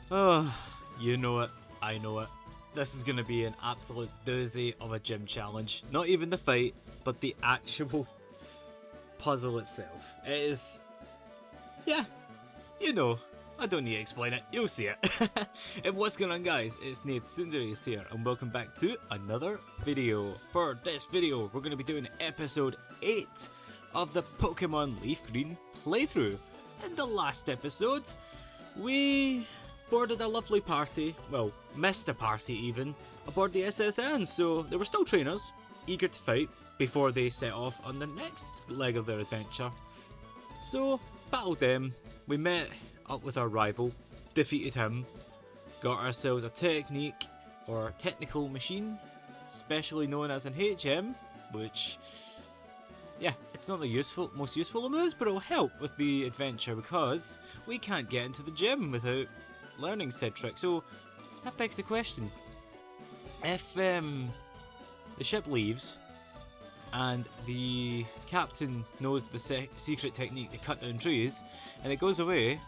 Oh, you know it, I know it. This is going to be an absolute doozy of a gym challenge. Not even the fight, but the actual puzzle itself. It is... yeah, you know. I don't need to explain it, you'll see it. And what's going on, guys? It's Nate Cinderies here, and welcome back to another video. For this video, we're going to be doing episode 8 of the Pokemon Leaf Green playthrough. In the last episode, we boarded a lovely party, well, missed a party even, aboard the SSN, so they were still trainers, eager to fight, before they set off on the next leg of their adventure. So, battled them, we met up with our rival, defeated him, got ourselves a technique, or technical machine, specially known as an HM, which, yeah, it's not the most useful of moves, but it'll help with the adventure because we can't get into the gym without learning said trick. So that begs the question: if the ship leaves and the captain knows the secret technique to cut down trees, and it goes away,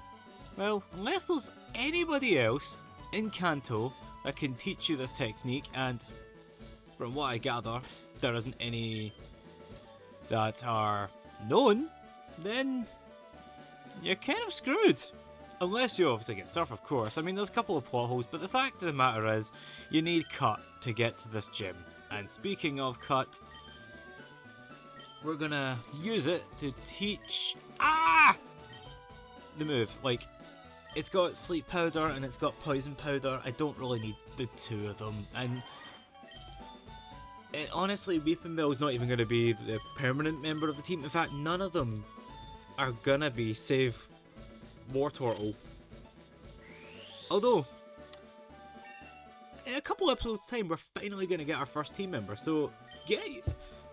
well, unless there's anybody else in Kanto that can teach you this technique, and from what I gather, there isn't any that are known, then you're kind of screwed. Unless you obviously get Surf, of course. I mean, there's a couple of plot holes, but the fact of the matter is, you need Cut to get to this gym. And speaking of Cut, we're gonna use it to teach the move. Like, it's got sleep powder and it's got poison powder. I don't really need the two of them. And honestly, Weeping Bell's not even going to be the permanent member of the team. In fact, none of them are gonna be, save Wartortle. Although, in a couple episodes time, we're finally going to get our first team member, so yay!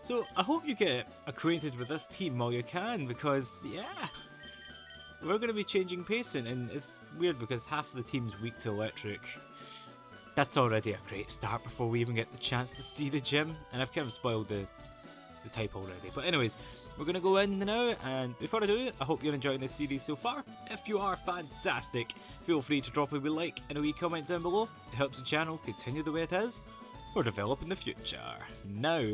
So I hope you get acquainted with this team while you can, because yeah, we're going to be changing pacing, and it's weird because half of the team's weak to electric. That's already a great start before we even get the chance to see the gym, and I've kind of spoiled the type already. But anyways, we're going to go in now, and before I do, I hope you're enjoying this series so far. If you are, fantastic! Feel free to drop a wee like and a wee comment down below. It helps the channel continue the way it is, or develop in the future. Now,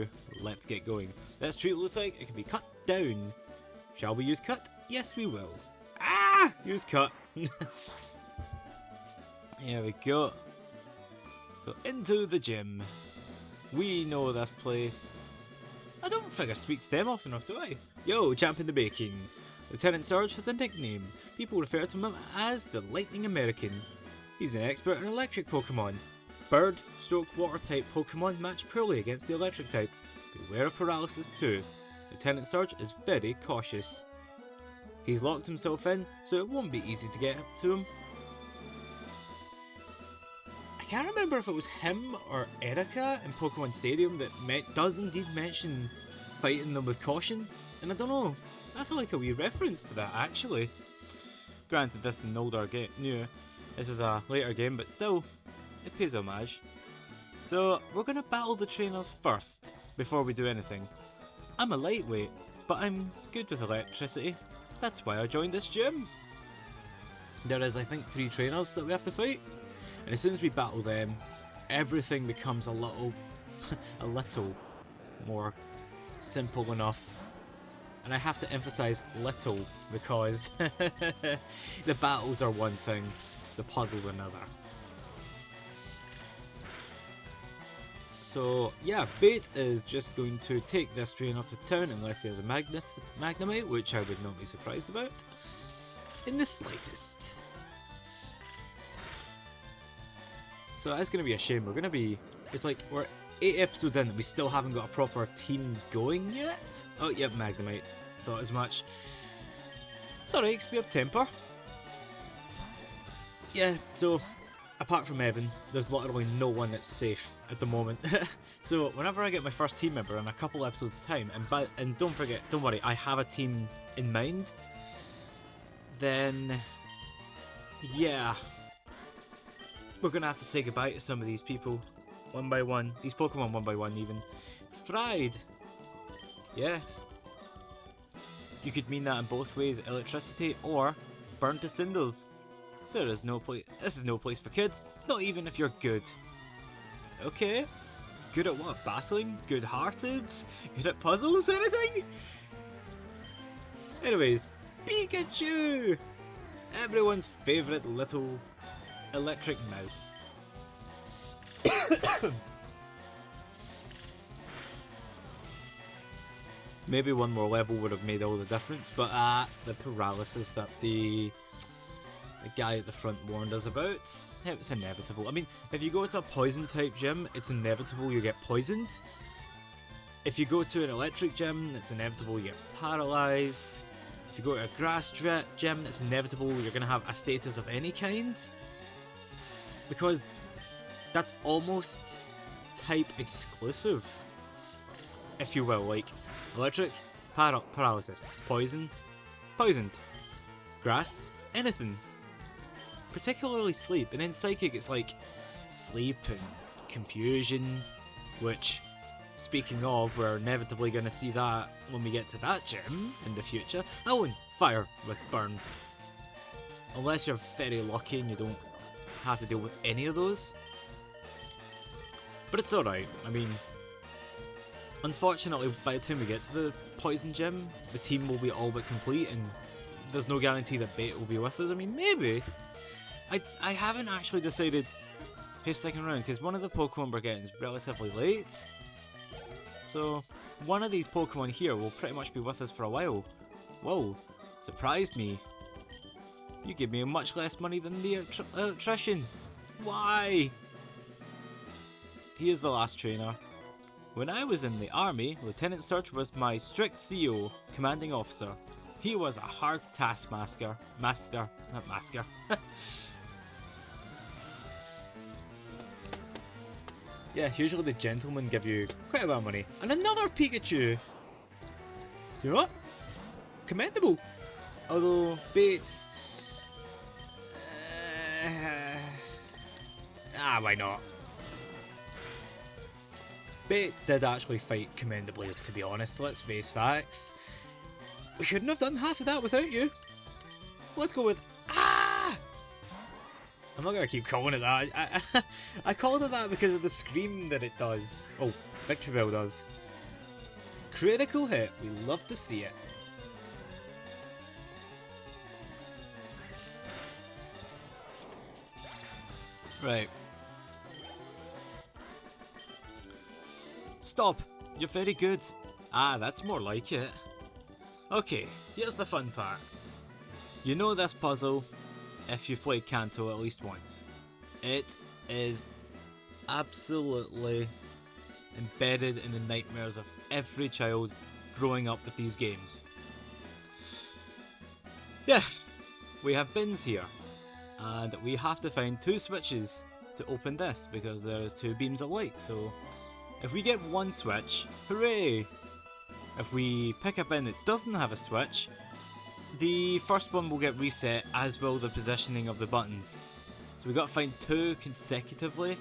let's get going. This tree looks like it can be cut down. Shall we use Cut? Yes, we will. Use Cut! Here we go. So, into the gym. We know this place. I don't think I speak to them often enough, do I? Yo, champ in the baking. Lieutenant Surge has a nickname. People refer to him as the Lightning American. He's an expert in electric Pokemon. Bird/water type Pokemon match poorly against the electric type. Beware of paralysis too. Lieutenant Surge is very cautious. He's locked himself in, so it won't be easy to get to him. I can't remember if it was him or Erica in Pokemon Stadium that does indeed mention fighting them with caution, and I don't know, that's like a wee reference to that actually. Granted, this is an older game, this is a later game, but still, it pays homage. So, we're going to battle the trainers first, before we do anything. I'm a lightweight, but I'm good with electricity, that's why I joined this gym. There is, I think, 3 trainers that we have to fight. And as soon as we battle them, everything becomes a little more simple enough. And I have to emphasise little, because the battles are one thing, the puzzles another. So yeah, Bait is just going to take this trainer to town unless he has a Magnemite, which I would not be surprised about in the slightest. So it's going to be a shame. It's like we're 8 episodes in and we still haven't got a proper team going yet. Oh, yep, Magnemite. Thought as much. It's alright, because we have Temper. Yeah, so apart from Evan, there's literally no one that's safe at the moment. So whenever I get my first team member in a couple episodes time, and don't worry, I have a team in mind, then yeah, we're gonna have to say goodbye to some of these people, one by one. These Pokemon one by one even. Fried! Yeah. You could mean that in both ways, electricity or burned to cinders. There is no place. This is no place for kids. Not even if you're good. Okay. Good at what? Battling? Good-hearted? Good at puzzles? Anything? Anyways, Pikachu! Everyone's favourite little electric mouse. Maybe one more level would have made all the difference, but the paralysis that the guy at the front warned us about, it was inevitable. I mean, if you go to a poison type gym, it's inevitable you get poisoned. If you go to an electric gym, it's inevitable you get paralysed. If you go to a grass gym, it's inevitable you're going to have a status of any kind. Because that's almost type exclusive, if you will. Like, electric, paralysis, poison, poisoned, grass, anything. Particularly sleep, and then psychic it's like sleep and confusion, which, speaking of, we're inevitably going to see that when we get to that gym in the future. Oh, and fire with burn. Unless you're very lucky and you don't have to deal with any of those. But it's alright, I mean, unfortunately by the time we get to the poison gym, the team will be all but complete and there's no guarantee that Bait will be with us. I mean, maybe. I haven't actually decided who's sticking around, because one of the Pokemon we're getting is relatively late. So, one of these Pokemon here will pretty much be with us for a while. Whoa, surprised me. You give me much less money than the electrician. Why? He is the last trainer. When I was in the army, Lieutenant Surge was my strict CO, commanding officer. He was a hard taskmaster. Not masker. Yeah, usually the gentlemen give you quite a bit of money. And another Pikachu! You know what? Commendable! Although, Bates... why not? Bait did actually fight commendably, to be honest, let's face facts. We couldn't have done half of that without you. Let's go with... I'm not going to keep calling it that. I called it that because of the scream that it does. Oh, Victory Bell does. Critical hit. We love to see it. Right. Stop. You're very good. That's more like it. Okay, here's the fun part. You know this puzzle if you've played Kanto at least once. It is absolutely embedded in the nightmares of every child growing up with these games. Yeah, we have bins here, and we have to find 2 switches to open this because there is 2 beams of light, so if we get 1 switch, hooray! If we pick a bin that doesn't have a switch, the first one will get reset, as will the positioning of the buttons. So we got to find 2 consecutively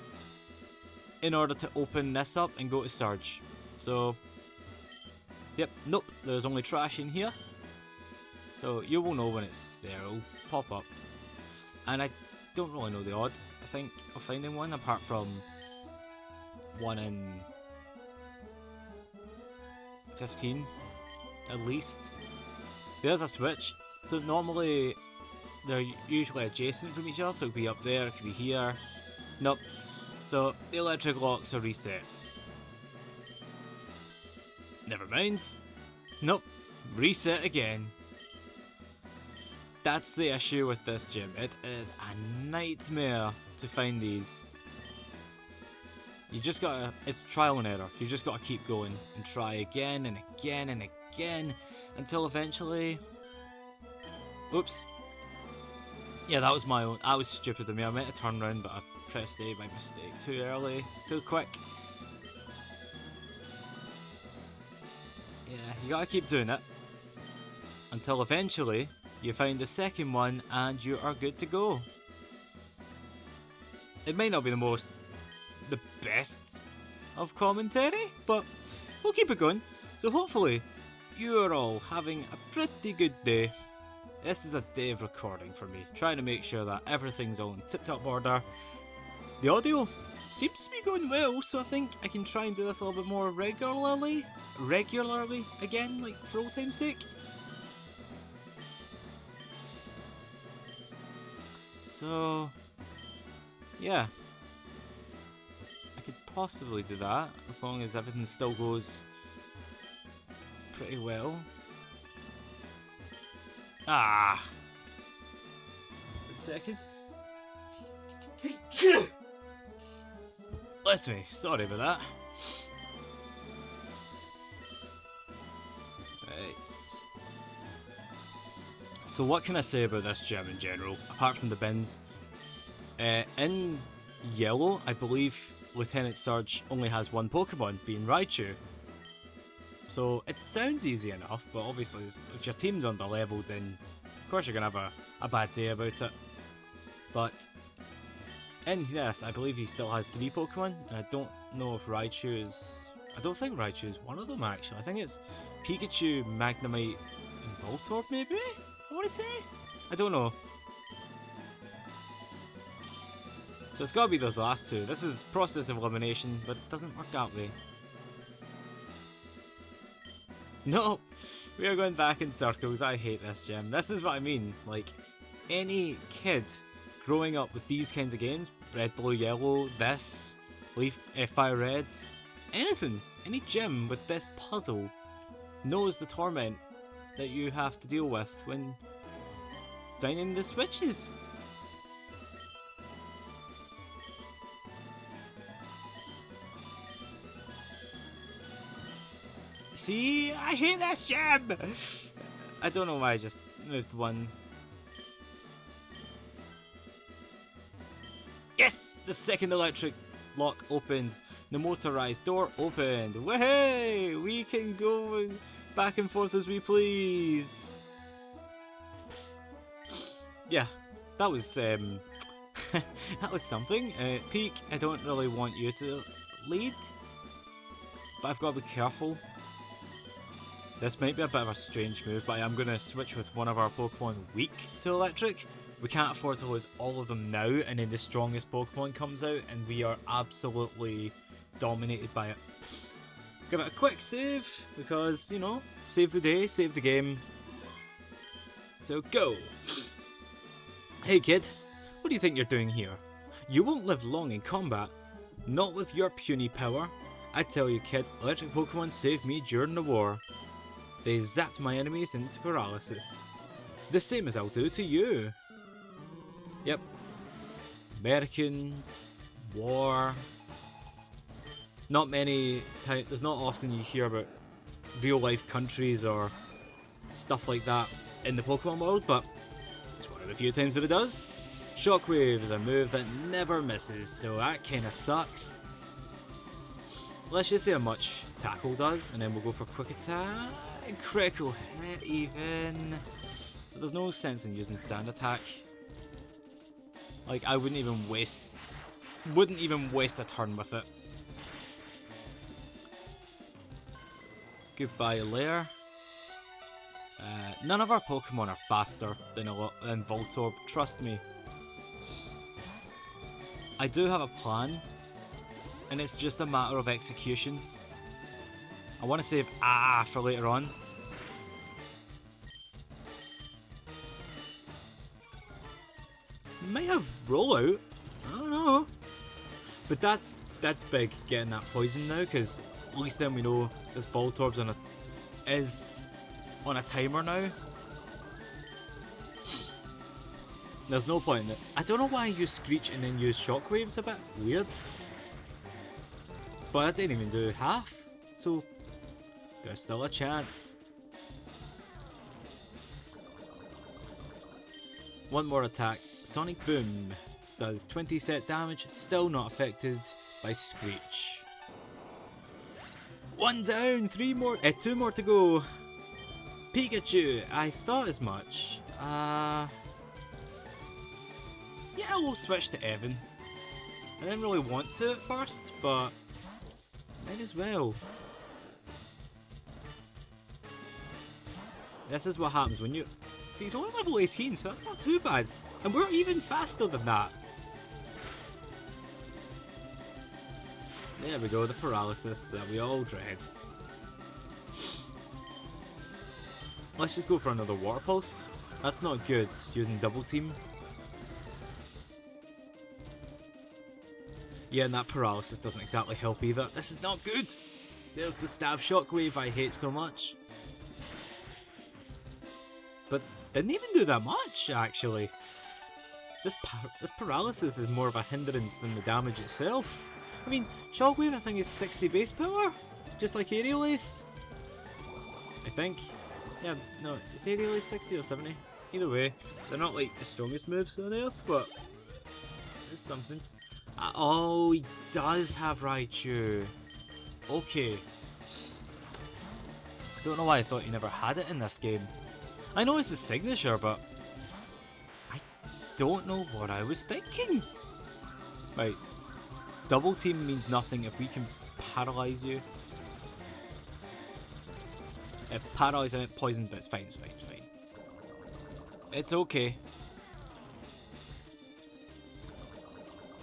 in order to open this up and go to Surge. So, yep, nope, there's only trash in here. So you will know when it's there, it'll pop up. And I don't really know the odds, I think, of finding one, apart from 1 in 15, at least. There's a switch, so normally they're usually adjacent from each other, so it could be up there, it could be here. Nope. So the electric locks are reset. Never mind. Nope. Reset again. That's the issue with this gym. It is a nightmare to find these. You just gotta, it's trial and error. You just gotta keep going and try again and again and again until eventually... Oops. Yeah, that was my own, that was stupid of me. I meant to turn around, but I pressed A by mistake. Too early, too quick. Yeah, you gotta keep doing it until eventually you find the second one and you are good to go. It may not be the best of commentary, but we'll keep it going. So hopefully you are all having a pretty good day. This is a day of recording for me, trying to make sure that everything's all in tip-top order. The audio seems to be going well, so I think I can try and do this a little bit more regularly again, like for old time's sake. So, yeah, I could possibly do that as long as everything still goes pretty well. Ah! 1 second. Bless me, sorry about that. Right. So what can I say about this gym in general, apart from the bins? In yellow, I believe Lieutenant Surge only has one Pokemon, being Raichu. So it sounds easy enough, but obviously if your team's under level, then of course you're going to have a bad day about it. But in this, I believe he still has 3 Pokemon, and I don't know if Raichu is... I don't think Raichu is one of them actually. I think it's Pikachu, Magnemite, and Voltorb maybe? I want to say? I don't know. So it's got to be those last 2. This is process of elimination, but it doesn't work that way. No, we are going back in circles. I hate this gym. This is what I mean. Like, any kid growing up with these kinds of games, red, blue, yellow, this, leaf, fire red, anything, any gym with this puzzle knows the torment that you have to deal with when finding the switches. See, I hate this gym! I don't know why I just moved one. Yes! The second electric lock opened. The motorized door opened. Wahey! We can go back and forth as we please. Yeah, that was that was something. Peak, I don't really want you to lead, but I've got to be careful. This might be a bit of a strange move, but I am going to switch with one of our Pokemon weak to electric. We can't afford to lose all of them now, and then the strongest Pokemon comes out, and we are absolutely dominated by it. Give it a quick save, because, you know, save the day, save the game. So, go! Hey kid, what do you think you're doing here? You won't live long in combat. Not with your puny power. I tell you kid, electric Pokemon saved me during the war. They zapped my enemies into paralysis. The same as I'll do to you. Yep. American war. Not many times, there's not often you hear about real life countries or stuff like that in the Pokemon world, but it's one of the few times that it does. Shockwave is a move that never misses, so that kinda sucks. Let's just see how much Tackle does, and then we'll go for Quick Attack. Critical hit even. So there's no sense in using Sand Attack. Like, I wouldn't even waste a turn with it. Goodbye Lair. None of our Pokemon are faster than Voltorb, trust me. I do have a plan, and it's just a matter of execution. I want to save for later on. Might have rollout. I don't know. But that's big, getting that poison now, because at least then we know this Voltorb's is on a timer now. There's no point in it. I don't know why you Screech and then use Shockwave's a bit weird. But I didn't even do half, so there's still a chance. One more attack. Sonic Boom does 20 set damage, still not affected by Screech. One down, 2 more to go. Pikachu, I thought as much. Yeah, we'll switch to Evan. I didn't really want to at first, but might as well. This is what happens when you see, he's only level 18, so that's not too bad. And we're even faster than that. There we go, the paralysis that we all dread. Let's just go for another water pulse. That's not good, using double team. Yeah, and that paralysis doesn't exactly help either. This is not good. There's the stab shockwave I hate so much. But didn't even do that much, actually. This paralysis is more of a hindrance than the damage itself. I mean, shockwave I think is 60 base power, just like aerial ace. I think. Yeah, no, is aerial ace 60 or 70? Either way, they're not like the strongest moves on earth, but it's something. Oh, he does have Raichu. Okay. Don't know why I thought he never had it in this game. I know it's his signature, but I don't know what I was thinking. Right. Double team means nothing if we can paralyze you. Paralyze, I meant poison, but it's fine, it's fine, it's fine. It's okay.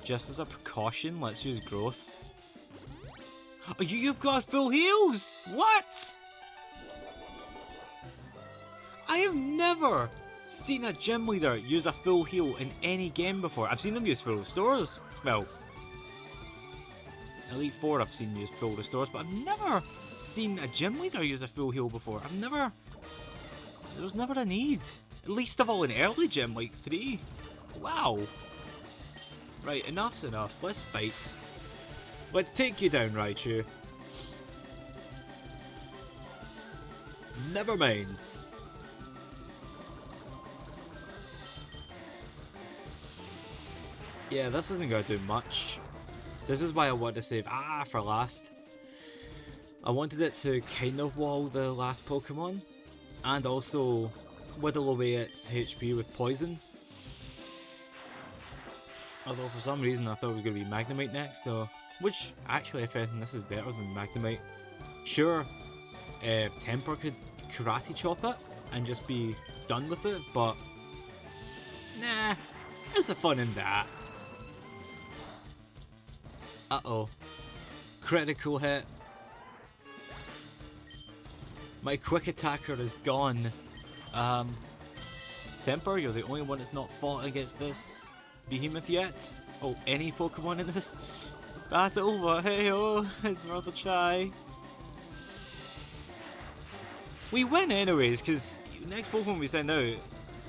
Just as a precaution, let's use growth. Oh, you've got full heals! What? I have never seen a gym leader use a full heal in any game before. I've seen them use full restores. Well, Elite 4 I've seen use full restores, but I've never seen a gym leader use a full heal before. There was never a need. Least of all in early gym, like 3. Wow. Right, enough's enough. Let's fight. Let's take you down, Raichu. Never mind. Yeah, this isn't going to do much. This is why I want to save for last. I wanted it to kind of wall the last Pokemon, and also whittle away its HP with poison. Although for some reason I thought it was going to be Magnemite next, so which actually, if anything, this is better than Magnemite. Sure, Temper could karate chop it and just be done with it, but nah, there's the fun in that. Uh-oh. Critical hit. My quick attacker is gone. Temper, you're the only one that's not fought against this behemoth yet. Oh, any Pokemon in this battle, but hey oh, it's worth a try. We win anyways, because the next Pokemon we send out,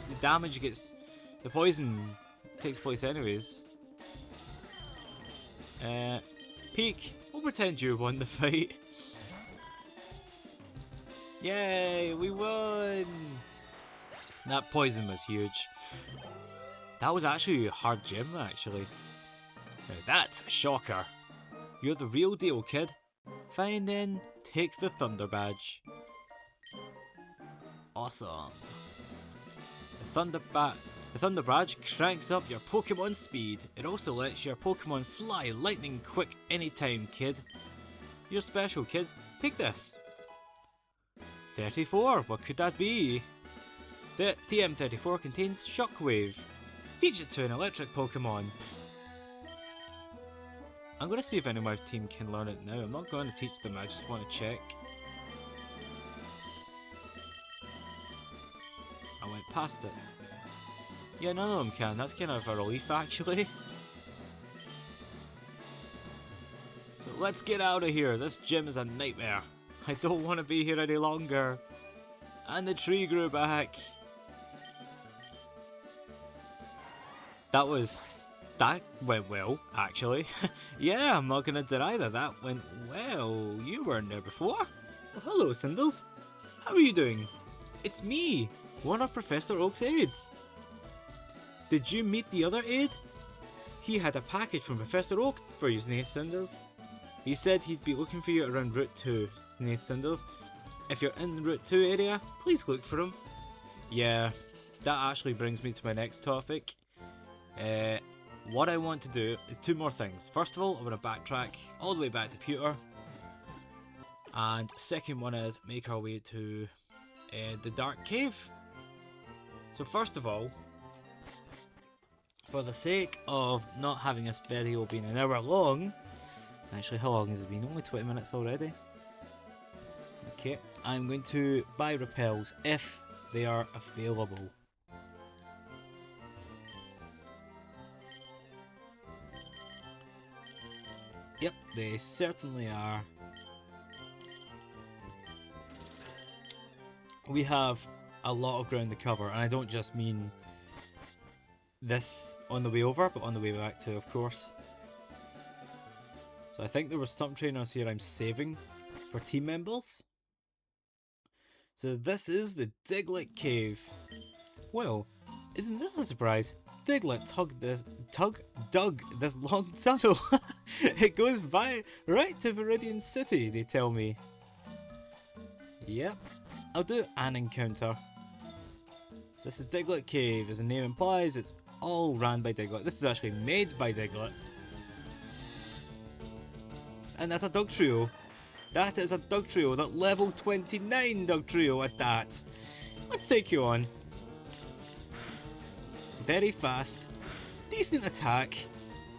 the damage gets, the poison takes place anyways. Peak, we'll pretend you won the fight. Yay, we won! That poison was huge. That was actually a hard gym, actually. Now that's a shocker. You're the real deal, kid. Fine then, take the Thunder Badge. Awesome. The Thunder Badge cranks up your Pokemon speed. It also lets your Pokemon fly lightning quick anytime, kid. You're special, kid. Take this. 34, what could that be? The TM34 contains Shockwave. Teach it to an electric Pokemon. I'm going to see if any of my team can learn it now. I'm not going to teach them, I just want to check. I went past it. Yeah, none of them can. That's kind of a relief, actually. So let's get out of here. This gym is a nightmare. I don't want to be here any longer. And the tree grew back. That went well, actually. Yeah, I'm not gonna deny that. That went well. You weren't there before. Well, hello, Cinders. How are you doing? It's me, one of Professor Oak's aides. Did you meet the other aide? He had a package from Professor Oak for you, Snaith Cinders. He said he'd be looking for you around Route 2, Snaith Cinders. If you're in the Route 2 area, please look for him. Yeah, that actually brings me to my next topic. What I want to do is 2 more things. First of all, I want to backtrack all the way back to Pewter. And second one is make our way to the Dark Cave. So first of all, for the sake of not having this video being an hour long, actually how long has it been? Only 20 minutes already. Okay, I'm going to buy repels if they are available. Yep, they certainly are. We have a lot of ground to cover, and I don't just mean this on the way over, but on the way back too, of course. So I think there were some trainers here I'm saving for team members. So this is the Diglett Cave. Well, isn't this a surprise? Diglett dug this long tunnel. It goes right to Viridian City, they tell me. Yep, I'll do an encounter. This is Diglett Cave, as the name implies, it's all ran by Diglett. This is actually made by Diglett. And that's a dog trio. That is a dog trio, that level 29 dog trio at that. Let's take you on. Very fast, decent attack,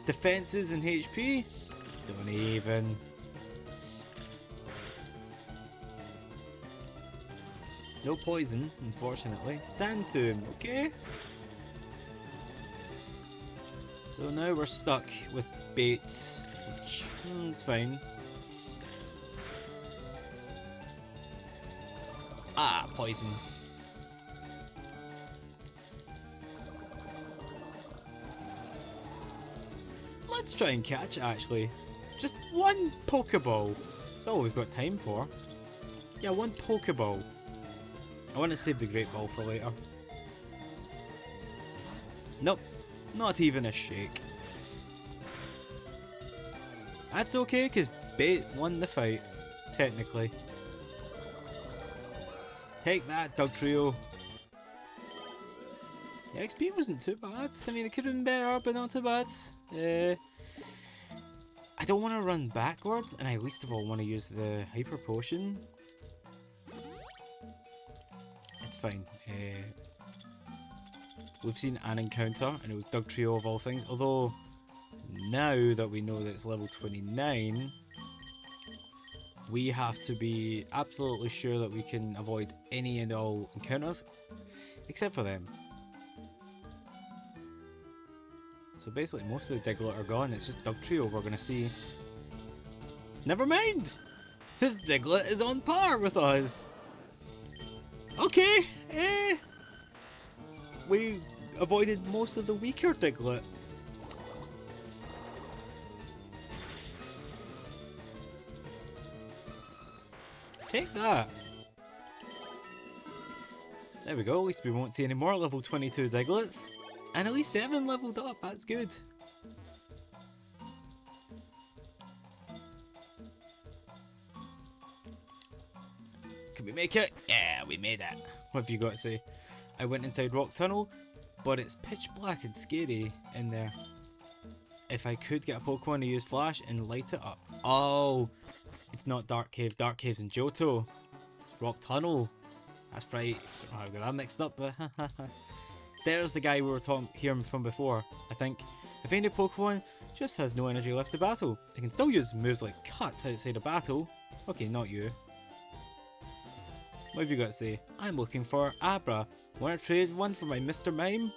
defenses and HP, don't even. No poison, unfortunately. Sand Tomb, okay. So now we're stuck with bait, which is fine. Ah, poison. Let's try and catch it, actually. Just one Pokeball. That's all we've got time for. Yeah, one Pokeball. I want to save the Great Ball for later. Nope, not even a shake. That's okay, because Bait won the fight, technically. Take that, Dog Trio. The XP wasn't too bad. I mean, it could have been better, but not too bad. I don't want to run backwards, and I least of all want to use the Hyper Potion. It's fine. We've seen an encounter, and it was Dug Trio of all things. Although, now that we know that it's level 29, we have to be absolutely sure that we can avoid any and all encounters, except for them. So basically, most of the Diglett are gone. It's just Dug Trio we're going to see. Never mind! This Diglett is on par with us! Okay, we avoided most of the weaker Diglett. Take that! There we go, at least we won't see any more level 22 Digletts. And at least Evan leveled up, that's good. Can we make it? Yeah, we made it. What have you got to say? I went inside Rock Tunnel, but it's pitch black and scary in there. If I could get a Pokemon to use Flash and light it up. Oh, it's not Dark Cave. Dark Cave's in Johto. It's Rock Tunnel. That's right. I don't know how I got that mixed up, but there's the guy we were hearing from before, I think. If any Pokemon just has no energy left to battle, they can still use moves like Cut outside of battle. Okay, not you. What have you got to say? I'm looking for Abra. Want to trade one for my Mr. Mime?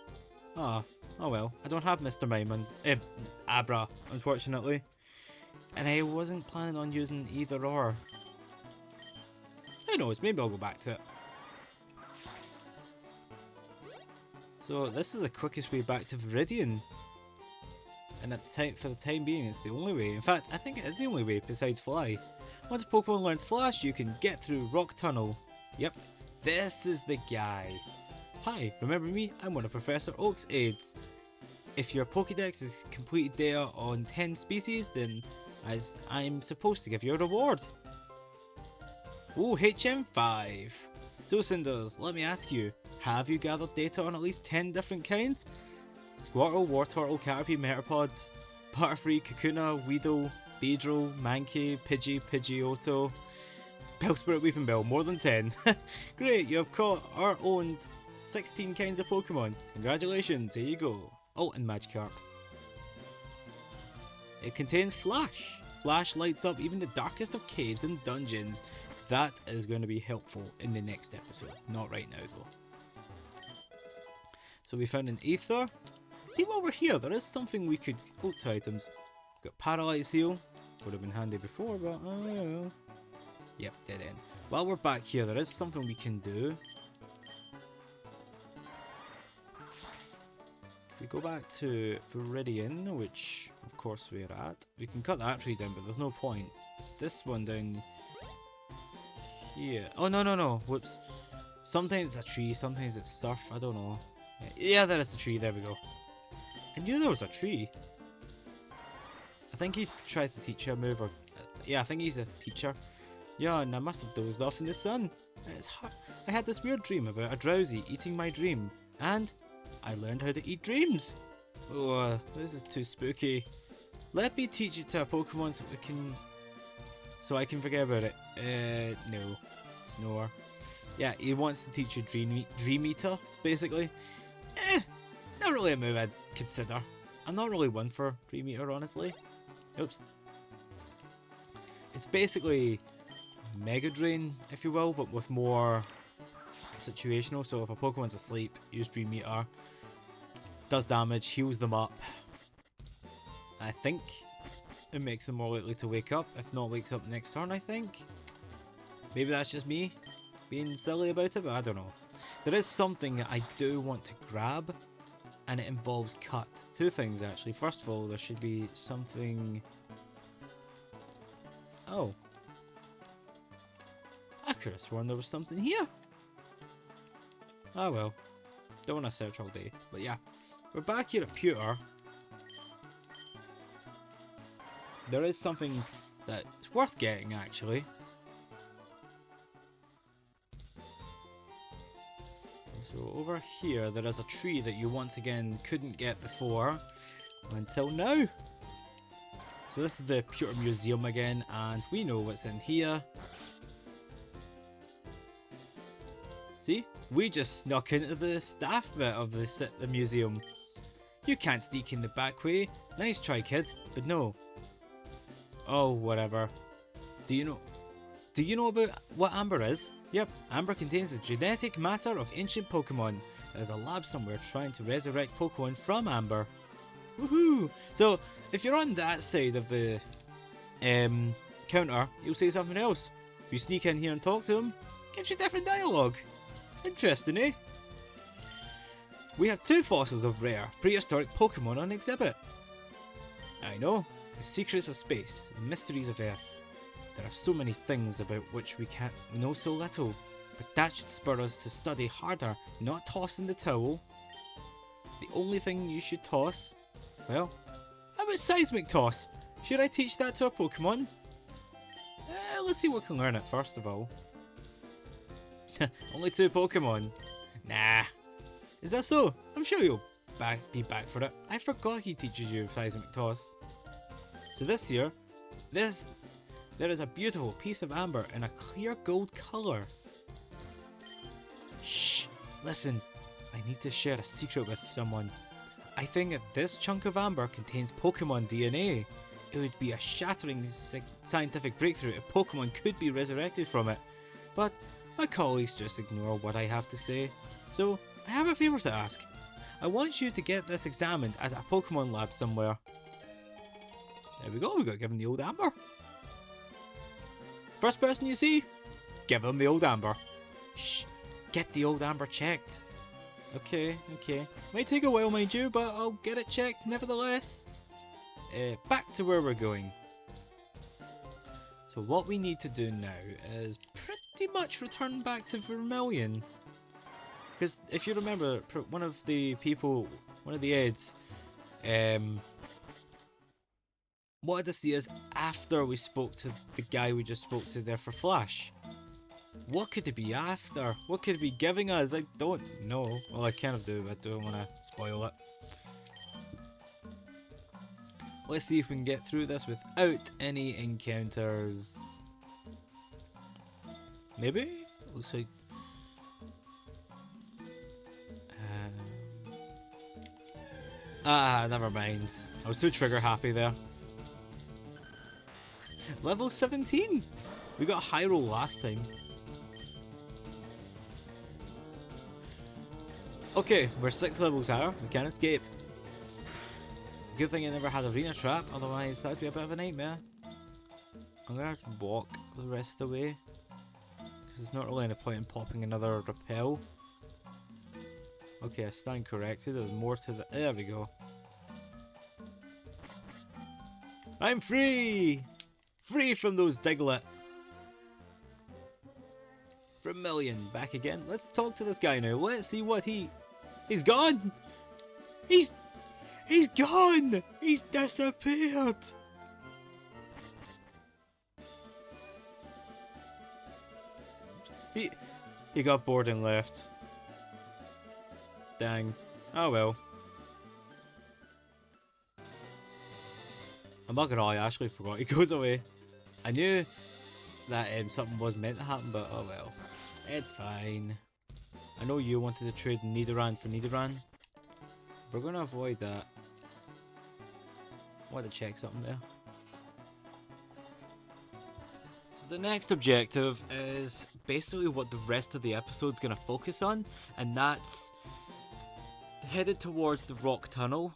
Ah, oh well. I don't have Mr. Mime and Abra, unfortunately. And I wasn't planning on using either or. Who knows, maybe I'll go back to it. So this is the quickest way back to Viridian. And at the time, for the time being, it's the only way. In fact, I think it is the only way besides Fly. Once a Pokemon learns Flash, you can get through Rock Tunnel. Yep, this is the guy. Hi, remember me? I'm one of Professor Oak's aides. If your Pokédex has completed data on 10 species, then I'm supposed to give you a reward. Ooh, HM5. So Cinders, let me ask you, have you gathered data on at least 10 different kinds? Squirtle, Wartortle, Caterpie, Metapod, Butterfree, Kakuna, Weedle, Beedrill, Mankey, Pidgeotto, Bellspirit, Weepinbell, more than 10. Great, you have caught or owned 16 kinds of Pokemon. Congratulations, here you go. Oh, and Magikarp. It contains Flash. Flash lights up even the darkest of caves and dungeons. That is going to be helpful in the next episode. Not right now, though. So we found an Aether. See, while we're here, there is something we could... Oh, 2 items. We've got Paralyze Heal. Would have been handy before, but... Oh, yep, dead end. While we're back here, there is something we can do. If we go back to Viridian, which, of course, we're at, we can cut that tree down, but there's no point. It's this one down here. Oh, no. Whoops. Sometimes it's a tree, sometimes it's surf. I don't know. Yeah, there is a tree. There we go. I knew there was a tree. I think he tries to teach her a move, or... Yeah, I think he's a teacher. Yeah, and I must have dozed off in the sun. It's hard. I had this weird dream about a drowsy eating my dream, and I learned how to eat dreams. Oh, this is too spooky. Let me teach it to a Pokemon so I can forget about it. No. Snore. Yeah, he wants to teach you Dream Eater, basically. Not really a move I'd consider. I'm not really one for Dream Eater, honestly. Oops. It's basically Mega Drain, if you will, but with more situational. So if a Pokemon's asleep, use Dream Eater. Does damage, heals them up. I think it makes them more likely to wake up. If not, wakes up next turn, I think. Maybe that's just me being silly about it, but I don't know. There is something that I do want to grab, and it involves cut. 2 things, actually. First of all, there should be something... Oh. I could have sworn there was something here. Oh well. Don't want to search all day. But yeah. We're back here at Pewter. There is something that's worth getting, actually. So over here, there is a tree that you once again couldn't get before until now. So this is the Pewter Museum again, and we know what's in here. See? We just snuck into the staff bit of the museum. You can't sneak in the back way. Nice try, kid, but no. Oh, whatever. Do you know about what Amber is? Yep, Amber contains the genetic matter of ancient Pokemon. There's a lab somewhere trying to resurrect Pokemon from Amber. Woohoo! So, if you're on that side of the counter, you'll say something else. If you sneak in here and talk to him, gives you different dialogue. Interesting, eh? We have 2 fossils of rare, prehistoric Pokemon on exhibit. I know, the secrets of space, the mysteries of Earth. There are so many things about which we know so little, but that should spur us to study harder, not toss in the towel. The only thing you should toss? Well, how about Seismic Toss? Should I teach that to a Pokemon? Let's see what can learn it first of all. Only 2 Pokemon? Nah. Is that so? I'm sure you'll be back for it. I forgot he teaches you Seismic Toss. So this here, there is a beautiful piece of amber in a clear gold colour. Shh, listen, I need to share a secret with someone. I think that this chunk of amber contains Pokemon DNA. It would be a shattering scientific breakthrough if Pokemon could be resurrected from it. But my colleagues just ignore what I have to say. So, I have a favour to ask. I want you to get this examined at a Pokemon lab somewhere. There we go, we got given the old amber. First person you see, give them the old amber. Shh, get the old amber checked. Okay. Might take a while, mind you, but I'll get it checked nevertheless. Back to where we're going. So what we need to do now is pretty much return back to Vermilion. Because if you remember, one of the aides, wanted to see us after we spoke to the guy we just spoke to there for Flash. What could it be after? What could it be giving us? I don't know. Well, I kind of do, but I don't want to spoil it. Let's see if we can get through this without any encounters. Maybe? Looks like... Ah, never mind. I was too trigger happy there. Level 17! We got a high roll last time. Okay, we're 6 levels higher. We can escape. Good thing I never had arena trap, otherwise that'd be a bit of a nightmare. I'm gonna have to walk the rest of the way, because there's not really any point in popping another repel. Okay, I stand corrected. There's more to the. There we go. I'm free! Free from those Diglett. Vermilion, back again. Let's talk to this guy now. Let's see what he's gone! He's gone! He's disappeared! He got bored and left. Dang. Oh well. I'm not gonna lie, I actually forgot he goes away. I knew that something was meant to happen, but oh well. It's fine. I know you wanted to trade Nidoran for Nidoran. We're gonna avoid that. I want to check something there. So the next objective is basically what the rest of the episode's gonna focus on, and that's headed towards the rock tunnel.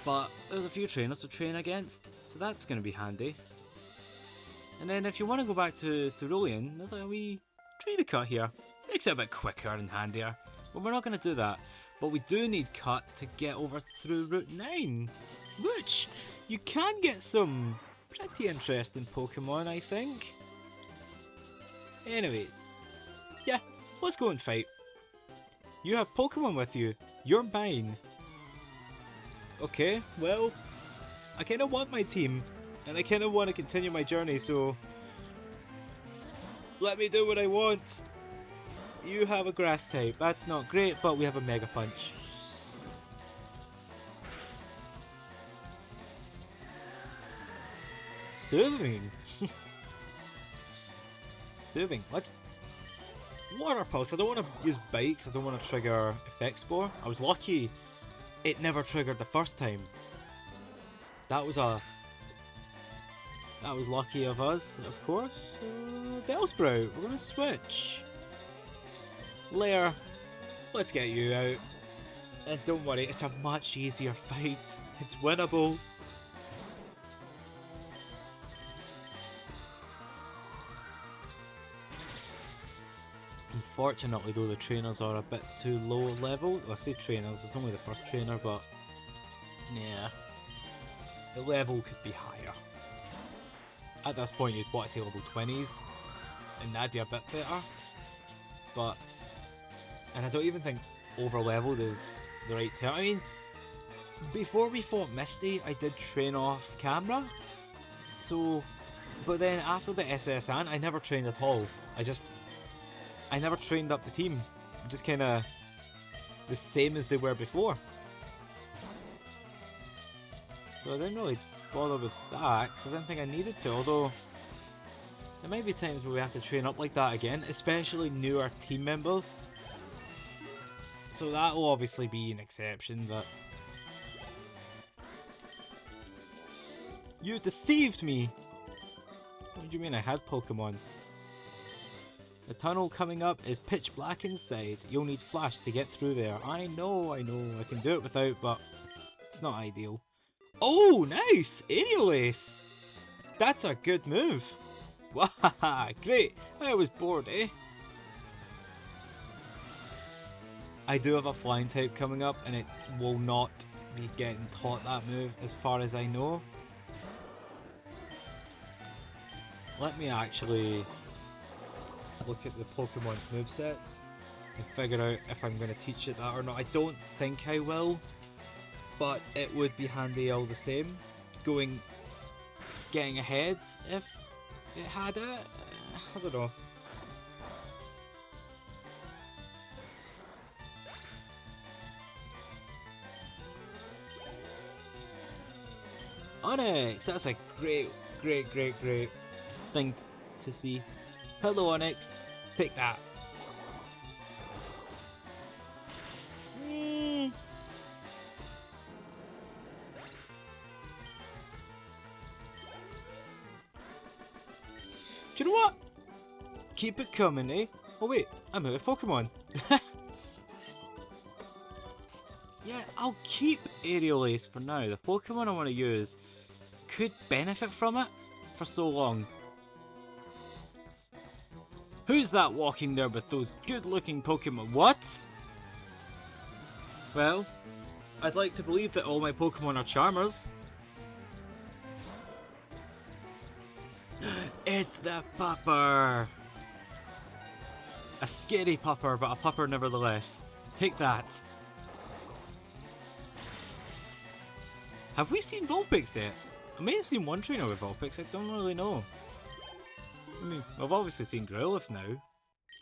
But there's a few trainers to train against, so that's going to be handy. And then if you want to go back to Cerulean, there's a wee trainer cut here. Makes it a bit quicker and handier. But we're not going to do that. But we do need cut to get over through Route 9. Which, you can get some pretty interesting Pokemon, I think. Anyways, yeah, let's go and fight. You have Pokemon with you. You're mine. Okay, well, I kind of want my team, and I kind of want to continue my journey, so let me do what I want. You have a grass type, that's not great, but we have a Mega Punch. Soothing. Soothing. Let's Water Pulse. I don't want to use Bikes, I don't want to trigger Effect Spore. I was lucky it never triggered the first time. That was lucky of us, of course. Bellsprout, we're gonna switch. Lair, let's get you out. And don't worry, it's a much easier fight. It's winnable. Unfortunately though, the trainers are a bit too low level. Well, I say trainers, it's only the first trainer, but yeah, the level could be higher. At this point you'd want to say level 20s, and that'd be a bit better. But, and I don't even think over leveled is the right term. I mean, before we fought Misty, I did train off camera. So, but then after the SSN, I never trained at all. I never trained up the team. Just kind of the same as they were before. So I didn't really bother with that, because I didn't think I needed to, although there might be times where we have to train up like that again, especially newer team members. So that will obviously be an exception, but you deceived me! What do you mean I had Pokemon? The tunnel coming up is pitch black inside. You'll need flash to get through there. I know, I can do it without, but it's not ideal. Oh, nice! Aerial Ace! That's a good move. Wahaha, great! I was bored, eh? I do have a flying type coming up, and it will not be getting taught that move as far as I know. Let me actually look at the Pokemon movesets and figure out if I'm going to teach it that or not. I don't think I will, but it would be handy all the same. Getting ahead if it had it. I don't know. Onyx! That's a great thing to see. Hello Onyx, take that. Do you know what? Keep it coming, eh? Oh wait, I'm out of Pokemon. Yeah, I'll keep Aerial Ace for now. The Pokemon I want to use could benefit from it for so long. Who's that walking there with those good-looking Pokemon? What? Well, I'd like to believe that all my Pokemon are Charmers. It's the pupper! A scary pupper, but a pupper nevertheless. Take that. Have we seen Vulpix yet? I may have seen one trainer with Vulpix, I don't really know. I mean, I've obviously seen Growlithe now,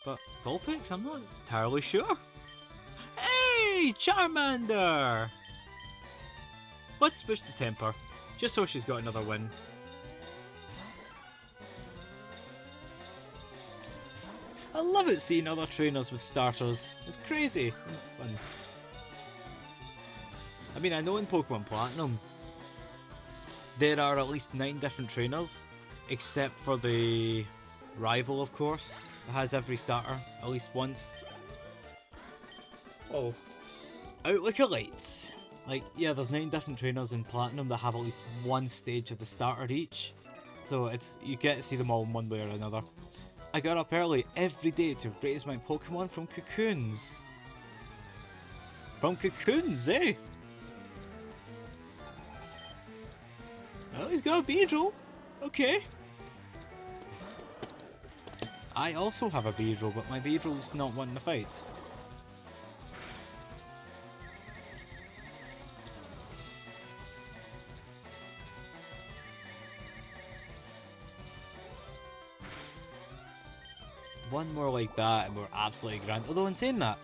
but Vulpix? I'm not entirely sure. Hey, Charmander! Let's switch to Temper, just so she's got another win. I love it seeing other trainers with starters. It's crazy and fun. I mean, I know in Pokemon Platinum there are at least 9 different trainers, except for the rival, of course. It has every starter at least once. Oh, out like a light. Like, yeah, there's 9 different trainers in Platinum that have at least one stage of the starter each. So you get to see them all in one way or another. I got up early every day to raise my Pokemon from cocoons. From cocoons, eh? Oh, he's got a Beedrill. Okay. I also have a Beedrill, but my Beedrill's not wanting to fight. One more like that and we're absolutely grand. Although in saying that,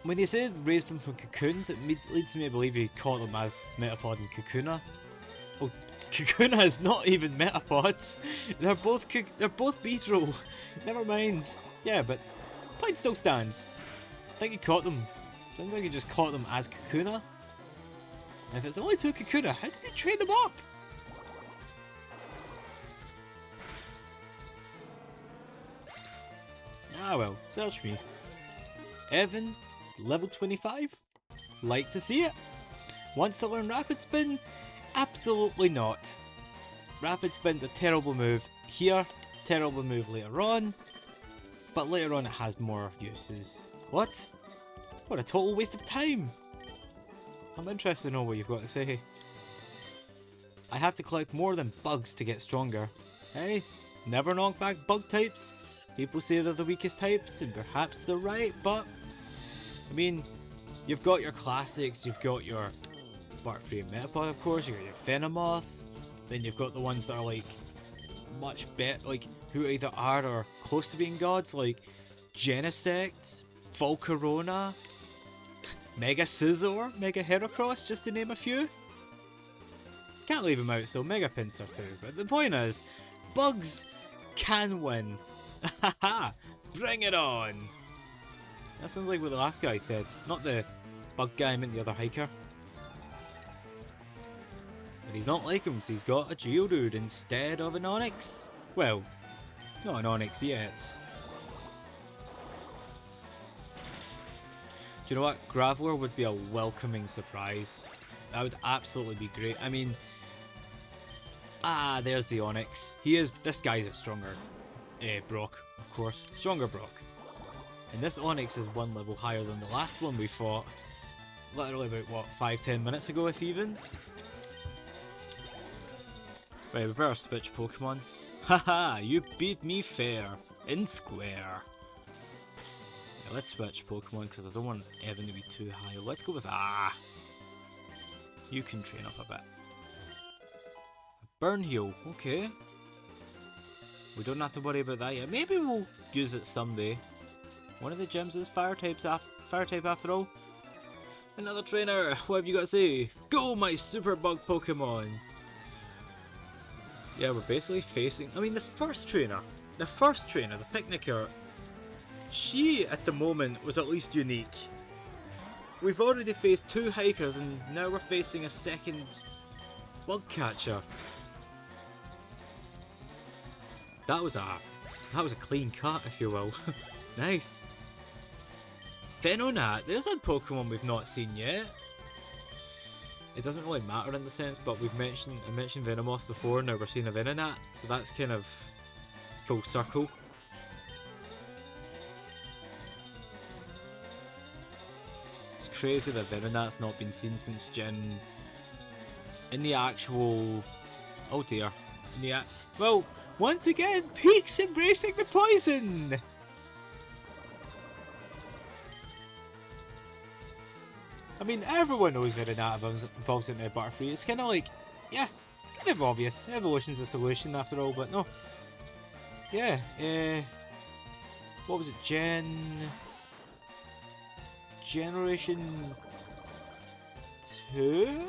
when you said raise them from cocoons, it leads me to believe you caught them as Metapod and Kakuna. Oh, Kakuna is not even Metapods. They're both Beedrill. Never mind. Yeah, but point still stands. I think you caught them. Sounds like you just caught them as Kakuna. And if it's only 2 Kakuna, how did they train them up? Ah well, search me. Evan, level 25? Like to see it. Wants to learn Rapid Spin? Absolutely not. Rapid Spin's a terrible move here, terrible move later on, but later on it has more uses. What? What a total waste of time! I'm interested to know what you've got to say. I have to collect more than bugs to get stronger. Hey, never knock back bug types. People say they're the weakest types, and perhaps they're right, but I mean, you've got your classics, you've got your Butterfree and Metapod, of course, you've got your Venomoths, then you've got the ones that are like much better, like who either are or close to being gods, like Genesect, Volcarona, Mega Scizor, Mega Heracross, just to name a few. Can't leave them out, so Mega Pinsir too, but the point is, bugs can win. Haha, bring it on! That sounds like what the last guy said, not the bug guy, I meant the other hiker. But he's not like him, because he's got a Geodude instead of an Onix. Well, not an Onix yet. Do you know what? Graveler would be a welcoming surprise. That would absolutely be great. I mean, there's the Onix. This guy's a stronger Brock, of course. Stronger Brock. And this Onix is 1 level higher than the last one we fought. Literally about, what, 5-10 minutes ago, if even? Right, we better switch Pokemon. Haha, you beat me fair. In square. Yeah, let's switch Pokemon, because I don't want Evan to be too high. Let's go with You can train up a bit. Burn Heal, okay. We don't have to worry about that yet. Maybe we'll use it someday. One of the gyms is fire type after all. Another trainer, what have you got to say? Go, my super bug Pokemon! Yeah, we're basically facing... I mean, the first trainer, the Picnicker, she, at the moment, was at least unique. We've already faced 2 hikers, and now we're facing a second bug catcher. That was a clean cut, if you will. Nice. Venonat, there's a Pokemon we've not seen yet. It doesn't really matter in the sense, but I mentioned Venomoth before, now we're seeing a Venonat, so that's kind of full circle. It's crazy that Venonat's not been seen since Gen... In the actual... Oh dear. Well, once again, Peak's embracing the poison! I mean, everyone knows Venonat evolves into Butterfree. It's kind of like, yeah, it's kind of obvious. Evolution's a solution after all, but no. Yeah, what was it? Generation 2?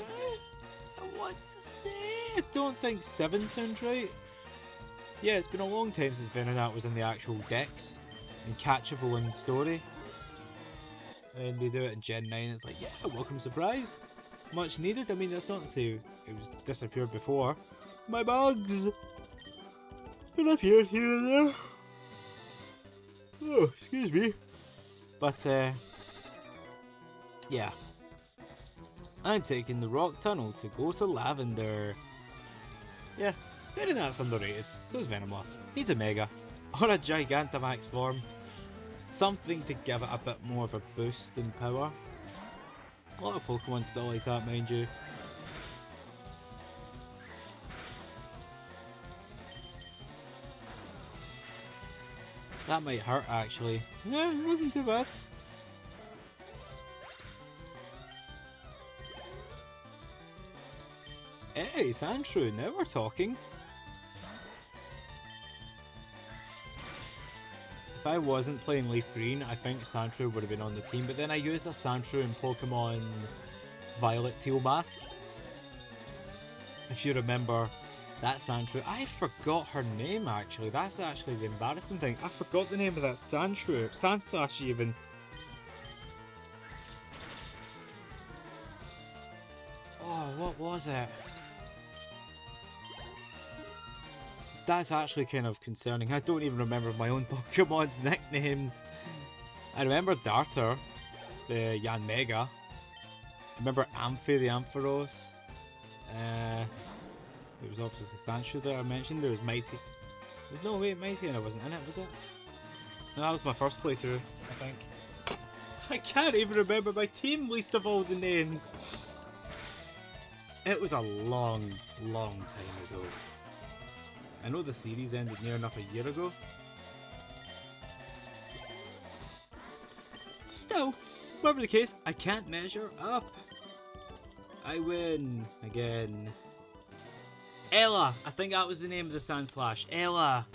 I want to say? I don't think 7 sounds right. Yeah, it's been a long time since Venonat was in the actual decks and catchable in story. And they do it in Gen 9, it's like, yeah, welcome surprise. Much needed. I mean, that's not to say it was disappeared before. My bugs! It appeared here and there. Oh, excuse me. But, yeah. I'm taking the rock tunnel to go to Lavender. Yeah, Venonat's underrated. So is Venomoth. Needs a Mega. Or a Gigantamax form. Something to give it a bit more of a boost in power. A lot of Pokemon still like that, mind you. That might hurt actually. Yeah, it wasn't too bad. Hey, Sandshrew, now we're talking. If I wasn't playing Leaf Green, I think Sandshrew would have been on the team, but then I used a Sandshrew in Pokemon Violet Teal Mask. If you remember that Sandshrew, I forgot her name actually. That's actually the embarrassing thing. I forgot the name of that Sandshrew. Sandslash even. Oh, what was it? That's actually kind of concerning. I don't even remember my own Pokemon's nicknames. I remember Darter, the Yanmega. I remember Amphi, the Ampharos. There was obviously Sandshrew that I mentioned. There was Mighty. No, wait, Mighty and I wasn't in it, was it? No, that was my first playthrough, I think. I can't even remember my team, least of all the names. It was a long, long time ago. I know the series ended near enough a year ago. Still, whatever the case, I can't measure up. I win again. Ella! I think that was the name of the Sandslash. Ella!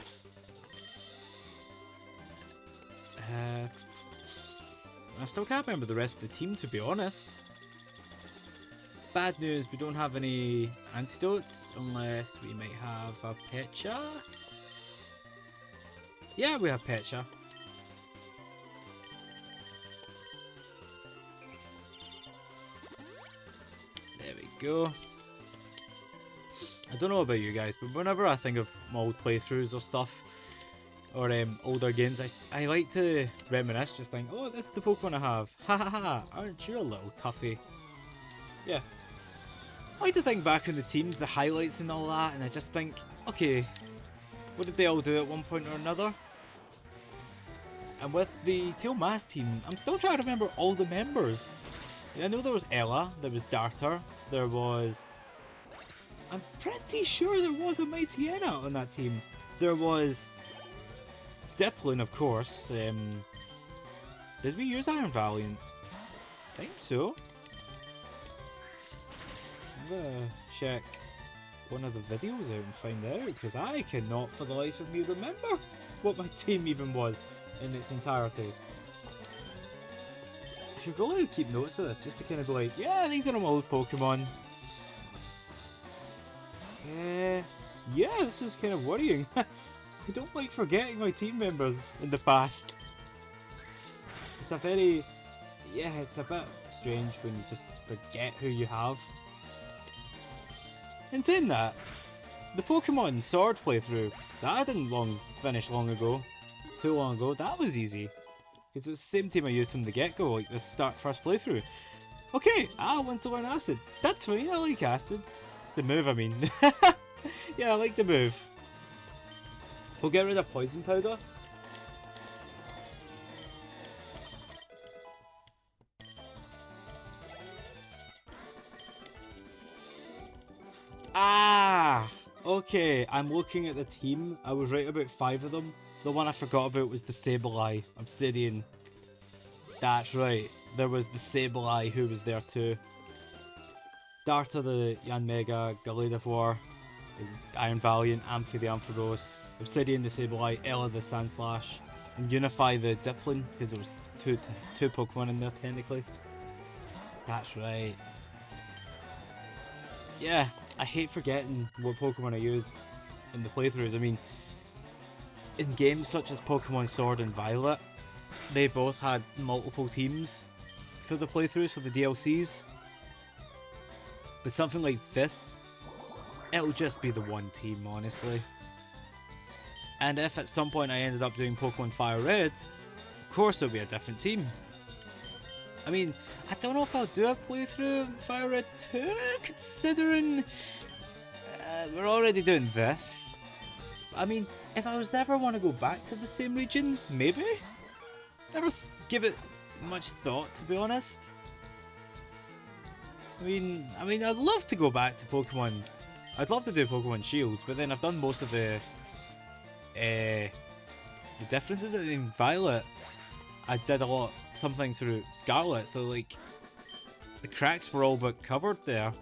I still can't remember the rest of the team, to be honest. Bad news, we don't have any antidotes, unless we might have a Pecha. Yeah, we have Pecha. There we go. I don't know about you guys, but whenever I think of my old playthroughs or stuff, or older games, I like to reminisce, just think, oh, this is the Pokemon I have. Ha ha ha, aren't you a little toughie? Yeah. I like to think back on the teams, the highlights and all that, and I just think, okay, what did they all do at one point or another? And with the Teal Mask team, I'm still trying to remember all the members. Yeah, I know there was Ella, there was Darter, there was... I'm pretty sure there was a Mightyena on that team. There was... Diplin, of course. Did we use Iron Valiant? I think so. I'm gonna check one of the videos out and find out, because I cannot for the life of me remember what my team even was in its entirety. I should really keep notes of this, just to kind of go like, yeah, these are my old Pokemon. Yeah, this is kind of worrying. I don't like forgetting my team members in the past. It's a very... yeah, it's a bit strange when you just forget who you have. In saying that, The Pokemon Sword playthrough, that I didn't finish long ago. Too long ago, that was easy. Because it's the same team I used from the get-go, like the first playthrough. Okay, wants to learn Acid. That's fine, I like Acids. The move, I mean. Yeah, I like the move. We'll get rid of Poison Powder. Okay, I'm looking at the team. I was right about 5 of them. The one I forgot about was the Sableye, Obsidian. That's right, there was the Sableye who was there too. Darter the Yanmega, Gardevoir, the Iron Valiant, Amphi the Ampharos, Obsidian the Sableye, Ella the Sandslash, and Unify the Dipplin, because there was two Pokemon in there technically. That's right. Yeah, I hate forgetting what Pokemon I used in the playthroughs. I mean, in games such as Pokemon Sword and Violet, they both had multiple teams for the playthroughs, for the DLCs. But something like this, it'll just be the one team, honestly. And if at some point I ended up doing Pokemon Fire Red, of course it'll be a different team. I mean, I don't know if I'll do a playthrough Fire Red 2, considering we're already doing this. I mean, if I was ever want to go back to the same region, maybe? Never give it much thought, to be honest. I mean, I'd love to go back to Pokemon. I'd love to do Pokemon Shield, but then I've done most of the differences in Violet. I did some things through Scarlet, so like the cracks were all but covered there.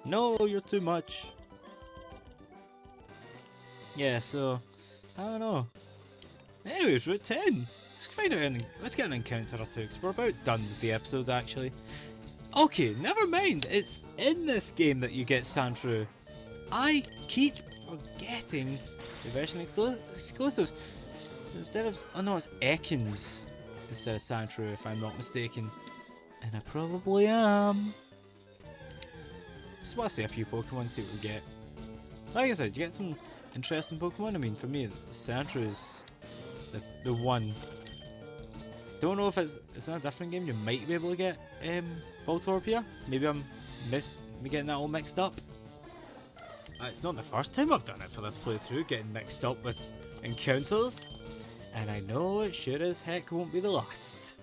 No, you're too much. Yeah, so I don't know. Anyways, Route 10. Let's get an encounter or two, because we're about done with the episode actually. Okay, never mind. It's in this game that you get Sandshrew. I keep forgetting the version exclusives. So instead of, oh no, it's Ekans instead of Sandshrew, if I'm not mistaken, and I probably am. Just want to see a few Pokemon, see what we get. Like I said, you get some interesting Pokemon. I mean, for me, Sandshrew is the one. Don't know if it's in a different game. You might be able to get Voltorb here. Maybe I'm getting that all mixed up. It's not the first time I've done it for this playthrough, getting mixed up with encounters. And I know it sure as heck won't be the last.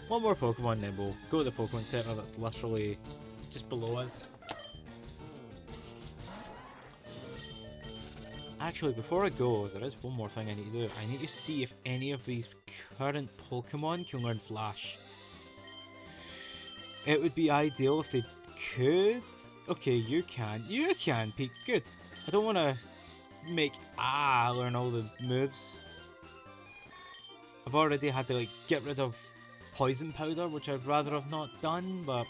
One more Pokemon, then we'll go to the Pokemon Center that's literally just below us. Actually, before I go, there is one more thing I need to do. I need to see if any of these current Pokemon can learn Flash. It would be ideal if they could. Okay, you can. You can, Pete. Good. I don't want to make learn all the moves. I've already had to get rid of Poison Powder, which I'd rather have not done, but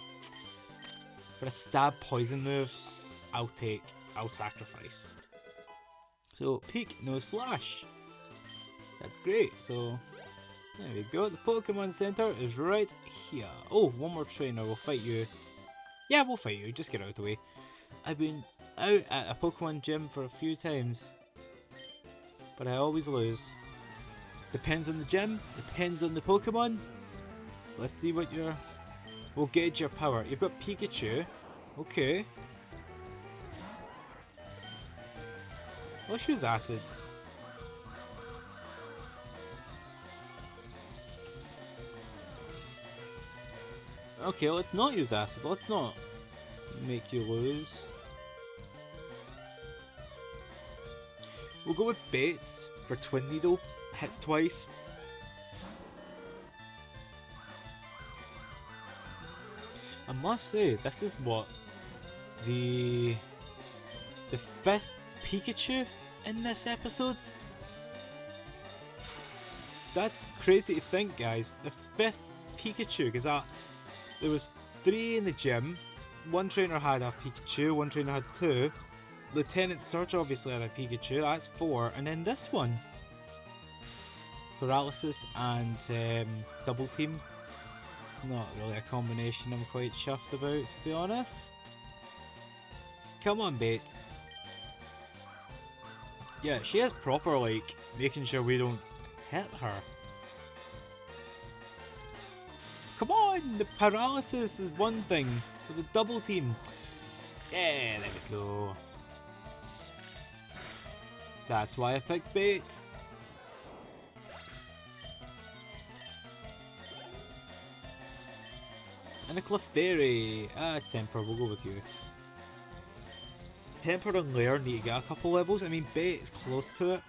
for a stab poison move, I'll sacrifice. So Peak knows Flash. That's great. So there we go. The Pokemon Center is right here. Oh, one more trainer. We'll fight you. Yeah, we'll fight you. Just get out of the way. I've been out at a Pokemon gym for a few times, but I always lose. Depends on the gym. Depends on the Pokemon. Let's see what we'll gauge your power. You've got Pikachu. Okay. Let's use Acid. Okay, let's not use Acid. Let's not make you lose. We'll go with Bates for Twin Needle. Hits twice. I must say, this is what the 5th Pikachu in this episode. That's crazy to think, guys. The 5th Pikachu, because there was 3 in the gym. One trainer had a Pikachu, one trainer had 2. Lieutenant Surge obviously had a Pikachu, that's 4, and then this one. Paralysis and Double Team. It's not really a combination I'm quite chuffed about, to be honest. Come on, Bait. Yeah, she is proper, like, making sure we don't hit her. Come on! The paralysis is one thing. With a double team. Yeah, there we go. That's why I picked bait. And a Clefairy. Temper, we'll go with you. Temper and Lair need to get a couple levels. I mean, bait is close to it.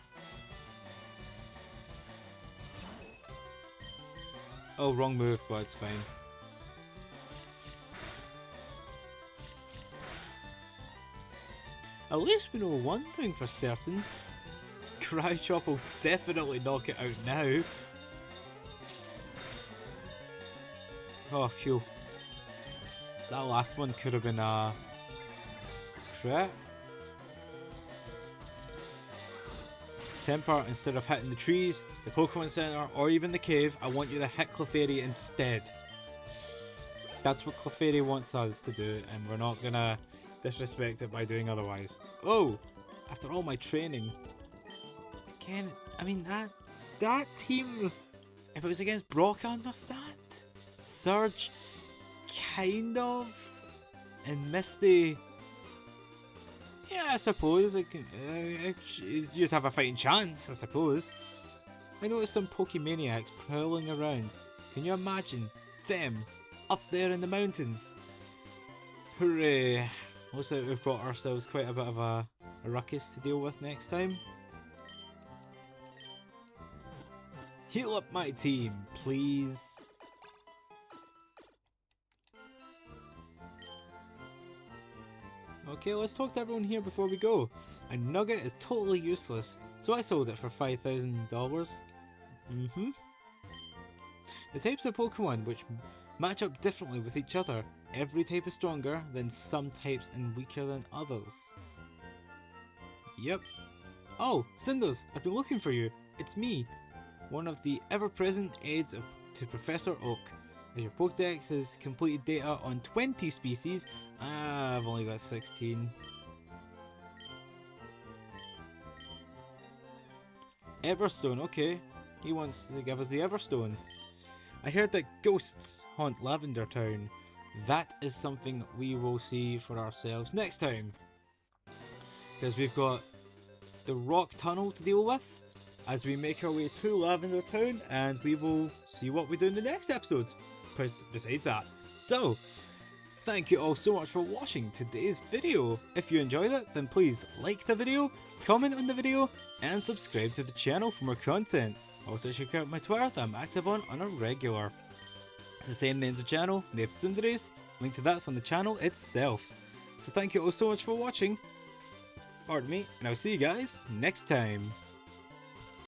Oh, wrong move, but it's fine. At least we know one thing for certain. Cry Chop will definitely knock it out now. Oh, phew. That last one could have been a crit. Temper, instead of hitting the trees, the Pokemon Center, or even the cave, I want you to hit Clefairy instead. That's what Clefairy wants us to do, and we're not gonna disrespect it by doing otherwise. Oh! After all my training. Again, I mean, that team, if it was against Brock, I understand. Surge, kind of. And Misty, yeah, I suppose you'd have a fighting chance, I suppose. I noticed some Pokemaniacs prowling around. Can you imagine them up there in the mountains? Hooray! Looks like we've got ourselves quite a bit of a ruckus to deal with next time. Heal up my team, please. Okay, let's talk to everyone here before we go. A nugget is totally useless, so I sold it for $5,000. The types of Pokemon which match up differently with each other. Every type is stronger than some types and weaker than others. Yep. Oh, Cinders, I've been looking for you. It's me, one of the ever-present aides to Professor Oak. As your Pokédex has completed data on 20 species, I've only got 16. Everstone, okay. He wants to give us the Everstone. I heard that ghosts haunt Lavender Town. That is something we will see for ourselves next time. Because we've got the rock tunnel to deal with as we make our way to Lavender Town, and we will see what we do in the next episode besides that. So, thank you all so much for watching today's video. If you enjoyed it, then please like the video, comment on the video, and subscribe to the channel for more content. Also check out my Twitter that I'm active on a regular. It's the same name as the channel, Nathan Cinderace. Link to that's on the channel itself. So thank you all so much for watching. Pardon me, and I'll see you guys next time.